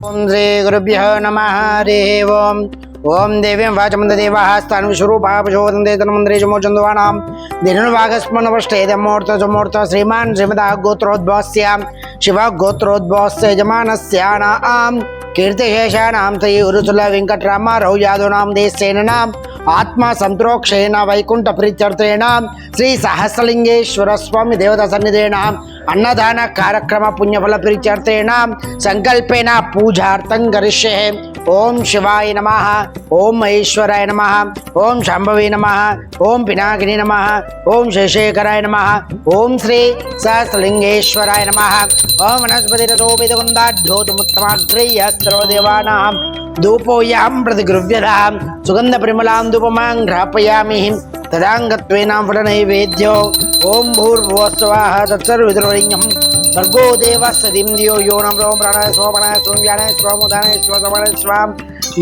ओम श्री गुरुभ्यो नमः हरिः ओम ओम देवीं वाचमदेवाः स्थानविश्वरूपाः प्रचोदन्ते तन्मन्त्रे चमोचन्दवानां दिनवागस्मनवष्टेदमूर्त श्रीमान् श्रीमतः गोत्रोद्भवस्य शिव गोत्रोद्भवस्य यजमानस्यानां कीर्तिशेषाणां श्री उरुसुल वेङ्कटरामाराव यादवनां देशसेनां आत्मा संतोक्षेण वैकुंठ प्रीत्यर्थेन श्री सहस्रलिंगेश्वर स्वामी देवता सन्निधेन अन्नदान कार्यक्रम पुण्यफल प्रीत्यर्थेन संकल्पेन पूजार्थं करिष्ये। ओम शिवाय नमः, ओम महेश्वराय नमः, ओम शांभवे नमः, ओम पिनाकिनी नमः, ओम शेषेकराय नमः, ओम श्री सहस्रलिंगेश्वराय नमः। ओम वनस्पतिरतोपितकुन्दाढ्योतमुत्तमाग्रह्य सर्वदेवानां धूपोऽयं प्रतिगृह्यतां सुगंध परिमलां धूपमां घ्रापयामि तदांगत्वेन फलनैवेद्यो ओम भूर्भुवस्सुवः तत्सर्ववितुर्वरेण्यं भर्गो देवस्य धियो यो न प्राणाय स्वप्राणाय स्वव्यानाय स्वमुदानाय स्वसमानाय स्वां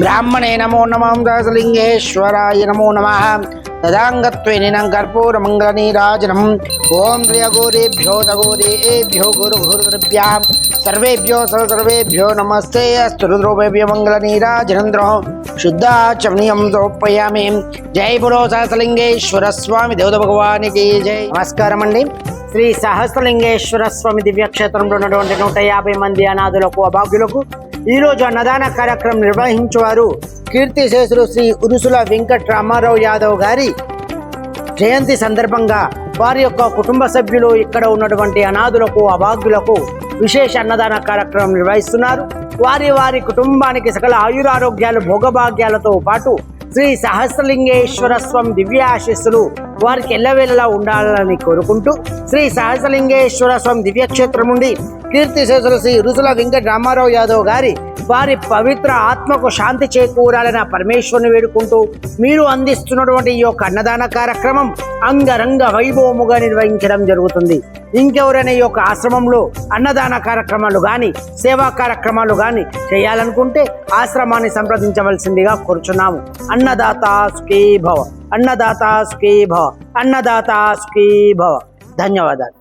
ब्राह्मणे नमो नमः सहस्रलिंगेश्वराय नमो नमः तदांगत्वेन कर्पूरमङ्गलनीराजनम् ओम प्रियगौरेभ्यो तगौरेभ्यो गुरुगुरुद्रव्यां सर्वेभ्यो सर्वेभ्यो नमस्ते अस्तु रुद्रोभ्यो मंगलनीराजनन्द्रो शुद्धाचमनीयं समर्पयामि। जय बोलो सहस्रलिंगेश्वर स्वामी देवता भगवान की जय। नमस्कारम अंडी శ్రీ సహస్రలింగేశ్వర స్వామి దివ్యక్షేత్రంలో ఉన్నటువంటి 150 మంది అనాథులకు అభాగ్యులకు ఈరోజు అన్నదాన కార్యక్రమం నిర్వహించేవారు కీర్తిశేషులు శ్రీ ఉరుసుల వెంకటరామారావు యాదవ్ గారి జయంతి సందర్భంగా వారి యొక్క కుటుంబ సభ్యులు ఇక్కడ ఉన్నటువంటి అనాథులకు అభాగ్యులకు విశేష అన్నదాన కార్యక్రమం నిర్వహిస్తున్నారు. వారి కుటుంబానికి సకల ఆయురారోగ్యాలు భోగభాగ్యాలతో పాటు శ్రీ సహస్రలింగేశ్వర స్వామి దివ్య ఆశీస్సులు వారికి ఎల్లవేళలా ఉండాలని కోరుకుంటూ శ్రీ సహస్రలింగేశ్వర స్వామి దివ్యక్షేత్రం నుండి కీర్తిశేషులు శ్రీ ఉరుసుల వెంకట రామారావు యాదవ్ గారి వారి పవిత్ర ఆత్మకు శాంతి చేకూరాలని పరమేశ్వరుని వేడుకుంటూ మీరు అందిస్తున్నటువంటి ఈ యొక్క అన్నదాన కార్యక్రమం అంగరంగ వైభవముగా నిర్వహించడం జరుగుతుంది. ఇంకెవరైనా ఈ యొక్క ఆశ్రమంలో అన్నదాన కార్యక్రమాలు కానీ సేవా కార్యక్రమాలు కానీ చేయాలనుకుంటే ఆశ్రమాన్ని సంప్రదించవలసిందిగా కోరుచున్నాము. అన్నదాత సుఖీ భవ, అన్నదాత సుఖీ భవ, అన్నదాత సుఖీ భవ. ధన్యవాదాలు.